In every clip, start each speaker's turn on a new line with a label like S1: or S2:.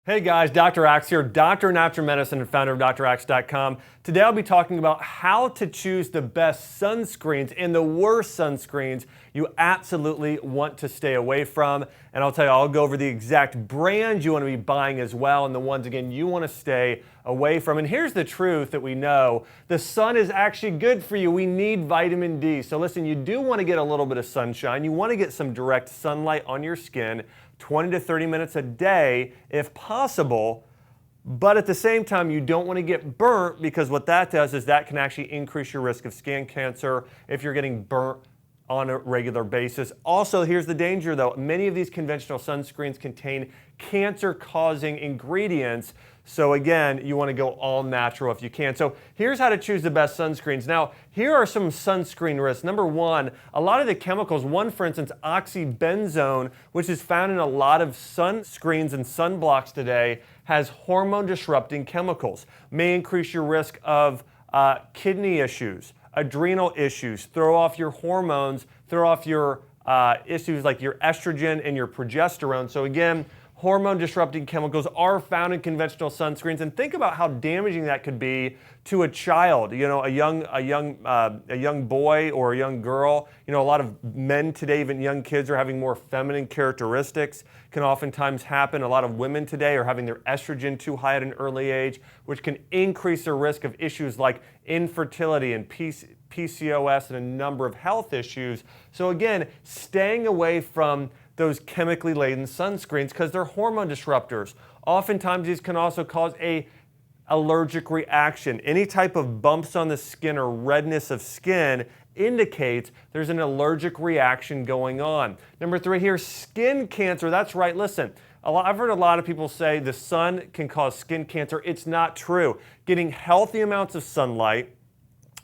S1: Hey guys, Dr. Axe here, doctor of natural medicine and founder of draxe.com. Today I'll be talking about how to choose the best sunscreens and the worst sunscreens you absolutely want to stay away from. And I'll tell you, I'll go over the exact brands you want to be buying as well and the ones, again, you want to stay away from. And here's the truth that we know. The sun is actually good for you. We need vitamin D. So listen, you do want to get a little bit of sunshine. You want to get some direct sunlight on your skin, 20 to 30 minutes a day if possible, but at the same time you don't want to get burnt, because what that does is that can actually increase your risk of skin cancer if you're getting burnt on a regular basis. Also, here's the danger though. Many of these conventional sunscreens contain cancer-causing ingredients. So again, you want to go all natural if you can. So here's how to choose the best sunscreens. Now, here are some sunscreen risks. Number one, a lot of the chemicals, for instance, oxybenzone, which is found in a lot of sunscreens and sunblocks today, has hormone-disrupting chemicals. May increase your risk of kidney issues, adrenal issues, throw off your hormones, throw off your issues like your estrogen and your progesterone. So again, hormone-disrupting chemicals are found in conventional sunscreens, and think about how damaging that could be to a child. You know, a young boy or a young girl. You know, a lot of men today, even young kids, are having more feminine characteristics. Can oftentimes happen. A lot of women today are having their estrogen too high at an early age, which can increase their risk of issues like infertility and PCOS and a number of health issues. So again, staying away from those chemically laden sunscreens because they're hormone disruptors. Oftentimes these can also cause a allergic reaction. Any type of bumps on the skin or redness of skin indicates there's an allergic reaction going on. Number three here, skin cancer. That's right, listen. I've heard a lot of people say the sun can cause skin cancer. It's not true. Getting healthy amounts of sunlight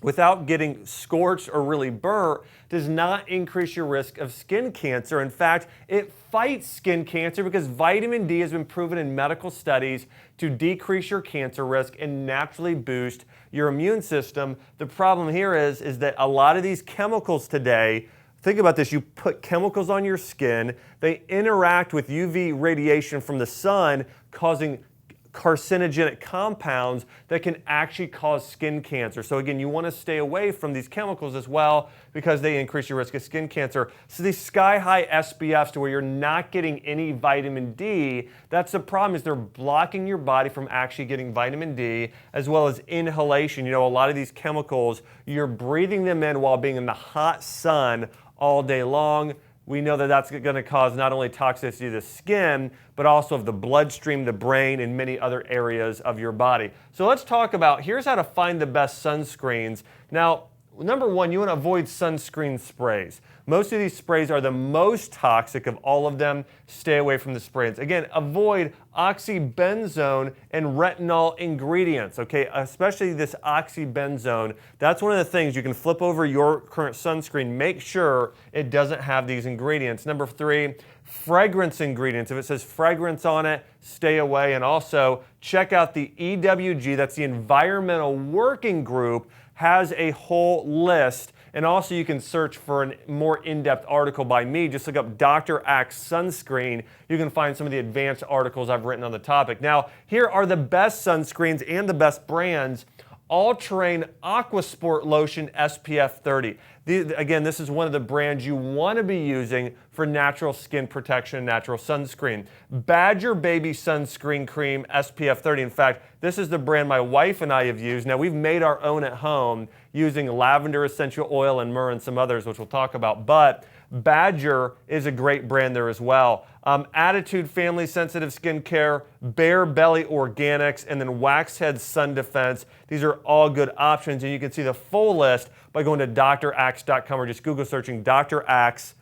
S1: without getting scorched or really burnt does not increase your risk of skin cancer. In fact, it fights skin cancer because vitamin D has been proven in medical studies to decrease your cancer risk and naturally boost your immune system. The problem here is that a lot of these chemicals today, think about this, you put chemicals on your skin, they interact with UV radiation from the sun, causing carcinogenic compounds that can actually cause skin cancer. So again, you want to stay away from these chemicals as well because they increase your risk of skin cancer. So these sky-high SPFs to where you're not getting any vitamin D, that's the problem, is they're blocking your body from actually getting vitamin D, as well as inhalation. You know, a lot of these chemicals, you're breathing them in while being in the hot sun all day long. We know that that's going to cause not only toxicity to the skin, but also of the bloodstream, the brain, and many other areas of your body. So let's talk about, here's how to find the best sunscreens. Now, number one, you want to avoid sunscreen sprays. Most of these sprays are the most toxic of all of them. Stay away from the sprays. Again, avoid oxybenzone and retinol ingredients, okay? Especially this oxybenzone. That's one of the things you can flip over your current sunscreen. Make sure it doesn't have these ingredients. Number three, fragrance ingredients. If it says fragrance on it, stay away. And also check out the EWG, that's the Environmental Working Group, has a whole list. And also you can search for a more in-depth article by me. Just look up Dr. Axe sunscreen. You can find some of the advanced articles I've written on the topic. Now, here are the best sunscreens and the best brands. All-Terrain Aquasport Lotion SPF 30. Again, this is one of the brands you want to be using for natural skin protection and natural sunscreen. Badger Baby Sunscreen Cream SPF 30. In fact, this is the brand my wife and I have used. Now, we've made our own at home using lavender essential oil and myrrh and some others, which we'll talk about. But Badger is a great brand there as well. Attitude Family Sensitive Skincare, Bare Belly Organics, and then Waxhead Sun Defense. These are all good options, and you can see the full list by going to draxe.com or just Google searching Dr. Axe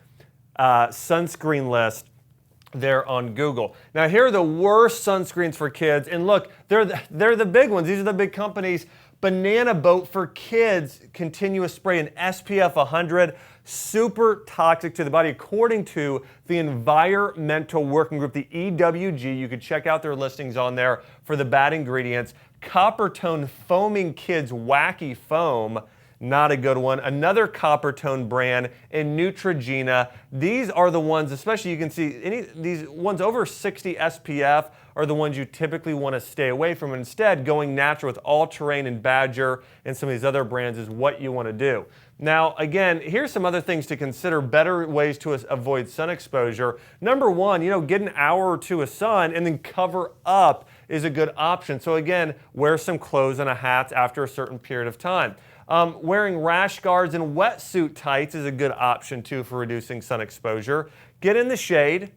S1: sunscreen list there on Google. Now, here are the worst sunscreens for kids, and look, they're the big ones. These are the big companies. Banana Boat for kids, continuous spray in SPF 100, super toxic to the body. According to the Environmental Working Group, the EWG, you could check out their listings on there for the bad ingredients. Coppertone Foaming Kids Wacky Foam, not a good one. Another Coppertone brand, and Neutrogena. These are the ones, especially you can see these ones over 60 SPF are the ones you typically want to stay away from. Instead, going natural with All Terrain and Badger and some of these other brands is what you want to do. Now, again, here's some other things to consider, better ways to avoid sun exposure. Number one, get an hour or two of sun and then cover up is a good option. So again, wear some clothes and a hat after a certain period of time. Wearing rash guards and wetsuit tights is a good option too for reducing sun exposure. Get in the shade.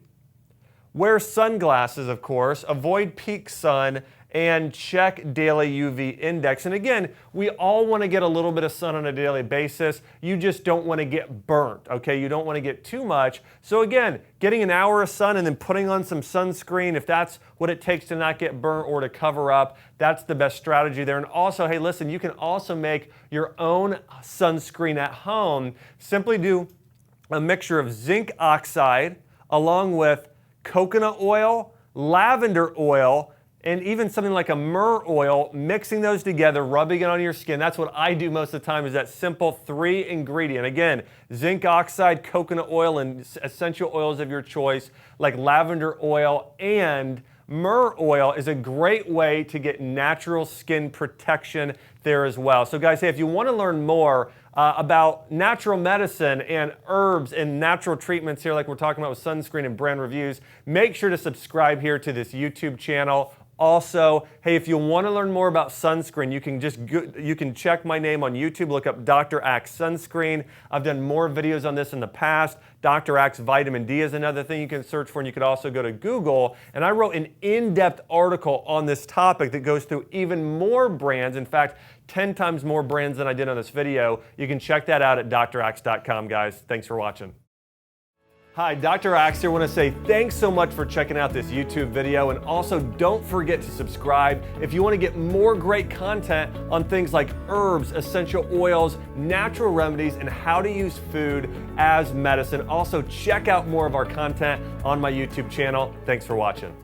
S1: Wear sunglasses, of course. Avoid peak sun and check daily UV index. And again, we all want to get a little bit of sun on a daily basis. You just don't want to get burnt, okay? You don't want to get too much. So again, getting an hour of sun and then putting on some sunscreen, if that's what it takes to not get burnt or to cover up, that's the best strategy there. And also, hey, listen, you can also make your own sunscreen at home. Simply do a mixture of zinc oxide along with coconut oil, lavender oil, and even something like a myrrh oil, mixing those together, rubbing it on your skin. That's what I do most of the time, is that simple 3-ingredient. Again, zinc oxide, coconut oil, and essential oils of your choice, like lavender oil and myrrh oil is a great way to get natural skin protection there as well. So guys, hey, if you want to learn more about natural medicine and herbs and natural treatments here, like we're talking about with sunscreen and brand reviews, make sure to subscribe here to this YouTube channel. Also, hey, if you want to learn more about sunscreen, you can check my name on YouTube, look up Dr. Axe Sunscreen. I've done more videos on this in the past. Dr. Axe Vitamin D is another thing you can search for, and you could also go to Google. And I wrote an in-depth article on this topic that goes through even more brands. In fact, 10 times more brands than I did on this video. You can check that out at draxe.com, guys. Thanks for watching. Hi, Dr. Axe here. I want to say thanks so much for checking out this YouTube video, and also don't forget to subscribe if you want to get more great content on things like herbs, essential oils, natural remedies, and how to use food as medicine. Also, check out more of our content on my YouTube channel. Thanks for watching.